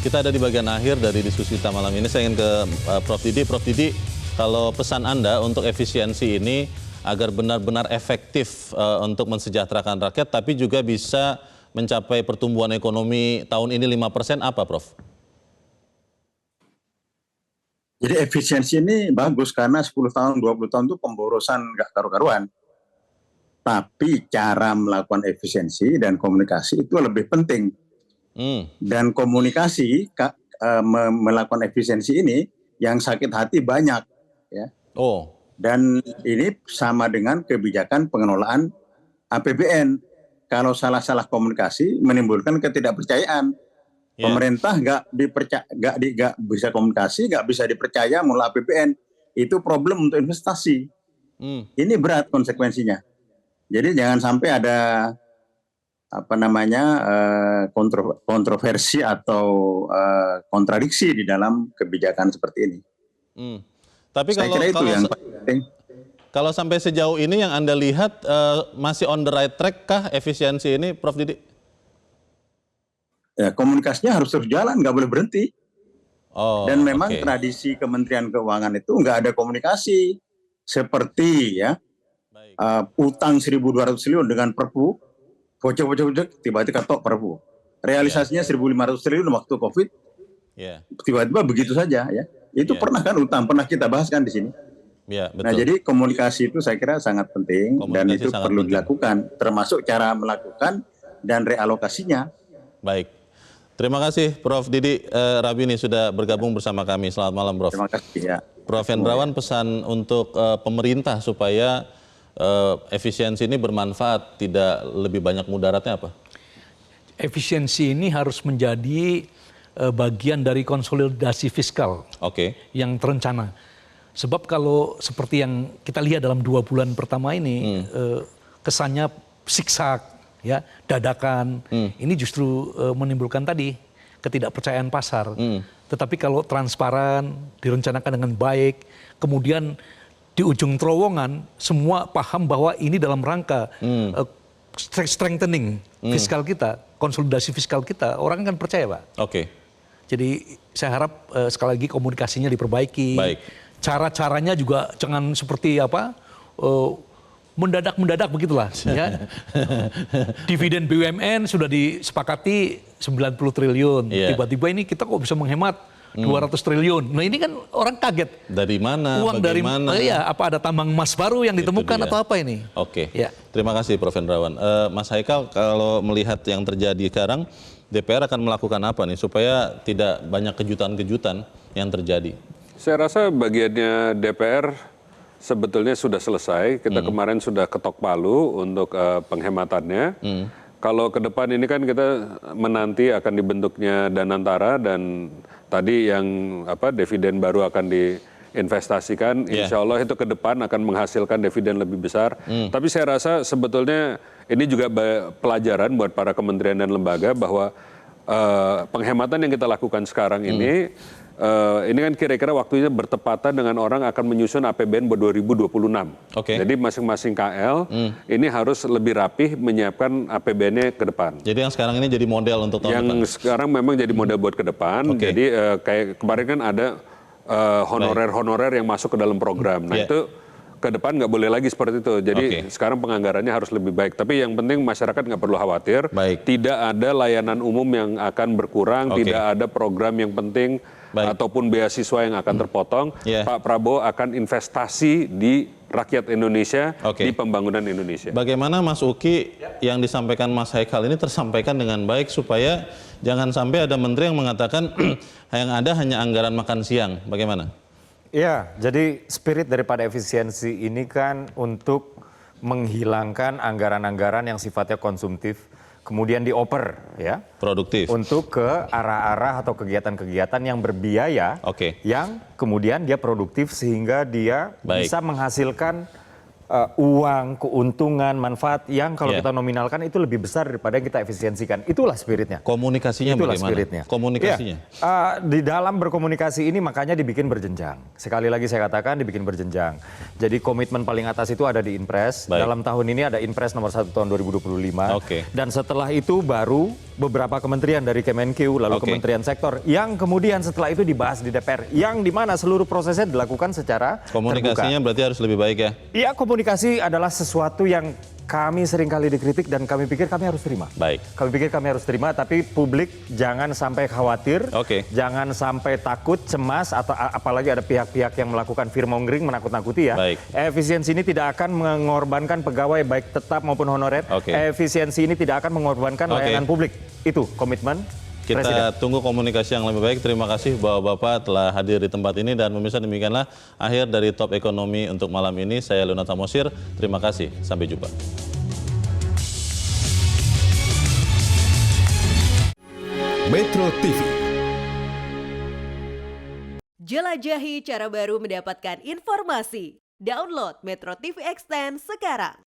Kita ada di bagian akhir dari diskusi kita malam ini. Saya ingin ke Prof. Didi. Prof. Didi, kalau pesan Anda untuk efisiensi ini agar benar-benar efektif untuk mensejahterakan rakyat, tapi juga bisa mencapai pertumbuhan ekonomi tahun ini 5%, apa Prof? Jadi efisiensi ini bagus karena 10 tahun, 20 tahun itu pemborosan nggak karu-karuan. Tapi cara melakukan efisiensi dan komunikasi itu lebih penting. Dan komunikasi melakukan efisiensi ini yang sakit hati banyak, ya. Dan ini sama dengan kebijakan pengelolaan APBN. Kalau salah-salah komunikasi menimbulkan ketidakpercayaan. Pemerintah nggak bisa komunikasi, nggak bisa dipercaya mengelola APBN. Itu problem untuk investasi. Ini berat konsekuensinya. Jadi jangan sampai ada kontroversi atau kontradiksi di dalam kebijakan seperti ini. Tapi kalau sampai sejauh ini yang Anda lihat masih on the right track kah efisiensi ini, Prof. Didi? Ya, komunikasinya harus terus jalan, nggak boleh berhenti. Dan memang tradisi Kementerian Keuangan itu nggak ada komunikasi seperti utang 1.200 triliun dengan Perpu. Bocok-bocok tiba-tiba ketok Perpu. Realisasinya 1.500 triliun waktu Covid. Tiba-tiba begitu saja, ya. Itu pernah kan utang, pernah kita bahas kan di sini. Betul. Nah, jadi komunikasi itu saya kira sangat penting dan itu perlu dilakukan, termasuk cara melakukan dan realokasinya. Baik. Terima kasih Prof. Didi Rabini sudah bergabung bersama kami. Selamat malam, Prof. Terima kasih, ya. Prof. Hendrawan, pesan untuk pemerintah supaya efisiensi ini bermanfaat, tidak lebih banyak mudaratnya apa? Efisiensi ini harus menjadi bagian dari konsolidasi fiskal yang terencana. Sebab kalau seperti yang kita lihat dalam 2 bulan pertama ini, kesannya siksak, ya, dadakan. Ini justru menimbulkan tadi ketidakpercayaan pasar. Tetapi kalau transparan, direncanakan dengan baik, kemudian di ujung terowongan semua paham bahwa ini dalam rangka strengthening fiskal kita, konsolidasi fiskal kita, orang kan percaya, Pak. Jadi saya harap sekali lagi komunikasinya diperbaiki. Cara-caranya juga jangan seperti mendadak begitulah, ya. Dividen BUMN sudah disepakati 90 triliun. Tiba-tiba ini kita kok bisa menghemat 200 triliun. Nah, ini kan orang kaget. Dari mana? Uang bagaimana? Apa ada tambang emas baru yang ditemukan atau apa ini? Terima kasih Prof. Hendrawan. Mas Haikal, kalau melihat yang terjadi sekarang, DPR akan melakukan apa nih supaya tidak banyak kejutan-kejutan yang terjadi? Saya rasa bagiannya DPR sebetulnya sudah selesai. Kita kemarin sudah ketok palu untuk penghematannya. Kalau ke depan ini kan kita menanti akan dibentuknya Danantara dan tadi yang dividen baru akan diinvestasikan. Insya Allah itu ke depan akan menghasilkan dividen lebih besar. Tapi saya rasa sebetulnya ini juga pelajaran buat para kementerian dan lembaga bahwa penghematan yang kita lakukan sekarang ini kan kira-kira waktunya bertepatan dengan orang akan menyusun APBN buat 2026. Jadi masing-masing KL ini harus lebih rapih menyiapkan APBN-nya ke depan. Jadi yang sekarang ini jadi model untuk tahun depan? Yang sekarang memang jadi model buat ke depan. Jadi kayak kemarin kan ada honorer-honorer yang masuk ke dalam program. Nah itu ke depan nggak boleh lagi seperti itu. Jadi sekarang penganggarannya harus lebih baik. Tapi yang penting masyarakat nggak perlu khawatir. Tidak ada layanan umum yang akan berkurang. Tidak ada program yang penting ataupun beasiswa yang akan terpotong. Pak Prabowo akan investasi di rakyat Indonesia, di pembangunan Indonesia. Bagaimana Mas Uki yang disampaikan Mas Haikal ini tersampaikan dengan baik supaya jangan sampai ada menteri yang mengatakan yang ada hanya anggaran makan siang. Bagaimana? Ya, jadi spirit daripada efisiensi ini kan untuk menghilangkan anggaran-anggaran yang sifatnya konsumtif, kemudian dioper, ya, produktif, untuk ke arah-arah atau kegiatan-kegiatan yang berbiaya, yang kemudian dia produktif sehingga dia bisa menghasilkan uang, keuntungan, manfaat yang kalau kita nominalkan itu lebih besar daripada yang kita efisiensikan. Itulah spiritnya. Komunikasinya itulah bagaimana? Spiritnya. Komunikasinya? Ya, di dalam berkomunikasi ini makanya dibikin berjenjang. Sekali lagi saya katakan dibikin berjenjang. Jadi komitmen paling atas itu ada di Inpres. Dalam tahun ini ada Inpres nomor 1 tahun 2025. Dan setelah itu baru beberapa kementerian dari Kemenkeu, lalu kementerian sektor, yang kemudian setelah itu dibahas di DPR, yang dimana seluruh prosesnya dilakukan secara komunikasinya terbuka. berarti harus lebih baik ya? Iya, komunikasi adalah sesuatu yang kami seringkali dikritik dan kami pikir kami harus terima. Baik. Kami pikir kami harus terima, tapi publik jangan sampai khawatir, jangan sampai takut, cemas, atau apalagi ada pihak-pihak yang melakukan fearmongering, menakut-nakuti ya. Baik. Efisiensi ini tidak akan mengorbankan pegawai baik tetap maupun honorer. Efisiensi ini tidak akan mengorbankan layanan publik. Itu komitmen Kita Presiden. tunggu komunikasi yang lebih baik. Terima kasih Bapak-Bapak telah hadir di tempat ini. Dan pemirsa, demikianlah akhir dari Top Ekonomi untuk malam ini. Saya Leonard Samosir. Terima kasih. Sampai jumpa. Metro TV. Jelajahi cara baru mendapatkan informasi. Download Metro TV Extend sekarang.